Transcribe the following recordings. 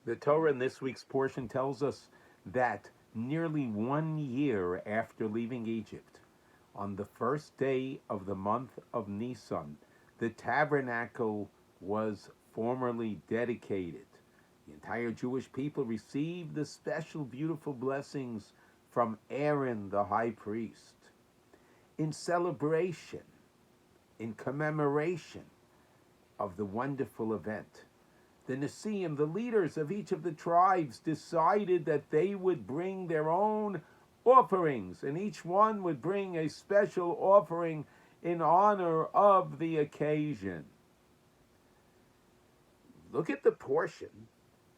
The Torah in this week's portion tells us that nearly 1 year after leaving Egypt, on the first day of the month of Nisan, the tabernacle was formally dedicated. The entire Jewish people received the special, beautiful blessings from Aaron the high priest. In celebration, in commemoration of the wonderful event, the Nesiim, the leaders of each of the tribes, decided that they would bring their own offerings, and each one would bring a special offering in honor of the occasion. Look at the portion,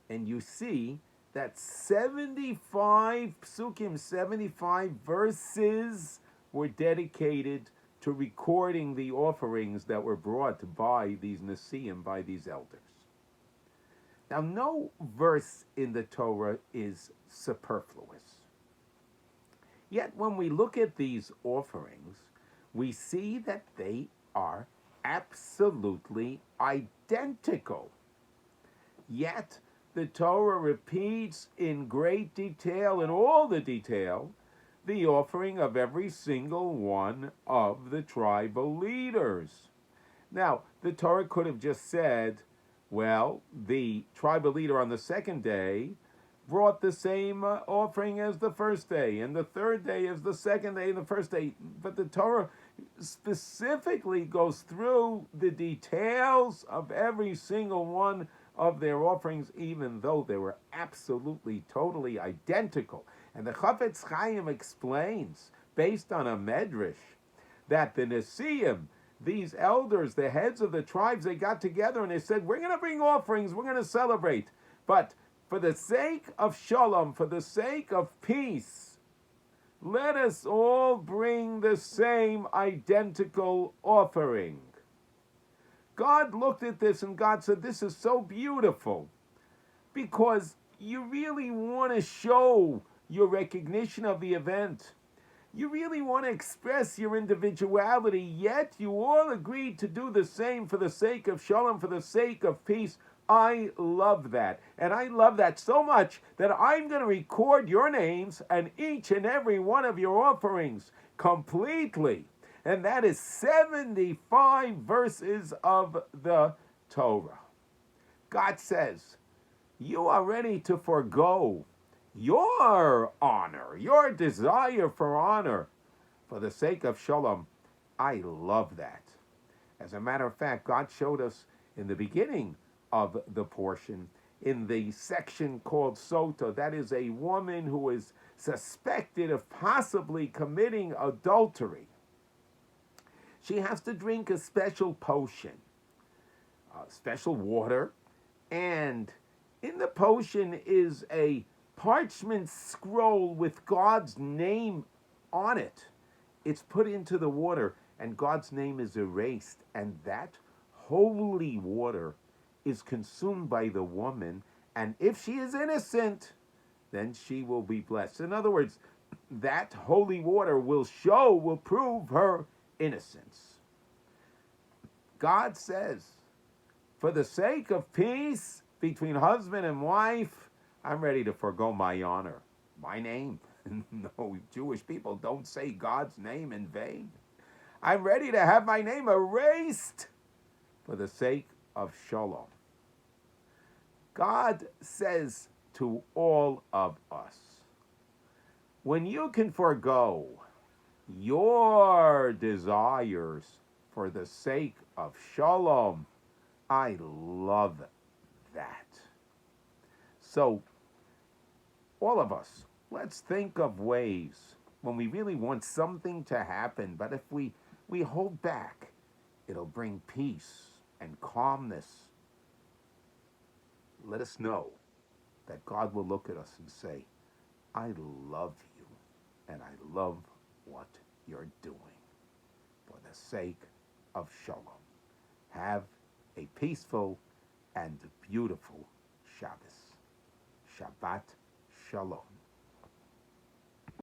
and you see that 75 psukim, 75 verses were dedicated to recording the offerings that were brought by these Nesiim, by these elders. Now, no verse in the Torah is superfluous. Yet, when we look at these offerings, we see that they are absolutely identical. Yet, the Torah repeats in great detail, in all the detail, the offering of every single one of the tribal leaders. Now, the Torah could have just said, well, the tribal leader on the second day brought the same offering as the first day, and the third day as the second day and the first day. But the Torah specifically goes through the details of every single one of their offerings, even though they were absolutely, totally identical. And the Chafetz Chaim explains, based on a medrash, that the Nesiim, these elders, the heads of the tribes, they got together and they said, we're going to bring offerings, we're going to celebrate. But for the sake of shalom, for the sake of peace, let us all bring the same identical offering. God looked at this and God said, this is so beautiful, because you really want to show your recognition of the event. You really want to express your individuality, yet you all agreed to do the same for the sake of shalom, for the sake of peace. I love that. And I love that so much that I'm going to record your names and each and every one of your offerings completely. And that is 75 verses of the Torah. God says, you are ready to forego your honor, your desire for honor, for the sake of shalom. I love that. As a matter of fact, God showed us in the beginning of the portion, in the section called Sota, that is a woman who is suspected of possibly committing adultery. She has to drink a special potion, special water, and in the potion is a parchment scroll with God's name on it. It's put into the water, and God's name is erased, and that holy water is consumed by the woman, and if she is innocent, then she will be blessed. In other words, that holy water will prove her innocence. God says, for the sake of peace between husband and wife, I'm ready to forgo my honor, my name. No, Jewish people don't say God's name in vain. I'm ready to have my name erased for the sake of shalom. God says to all of us, when you can forgo your desires for the sake of shalom, I love that. So, all of us, let's think of ways when we really want something to happen, but if we hold back, it'll bring peace and calmness. Let us know that God will look at us and say, I love you, and I love what you're doing for the sake of shalom. Have a peaceful and beautiful Shabbos. Shabbat Shalom.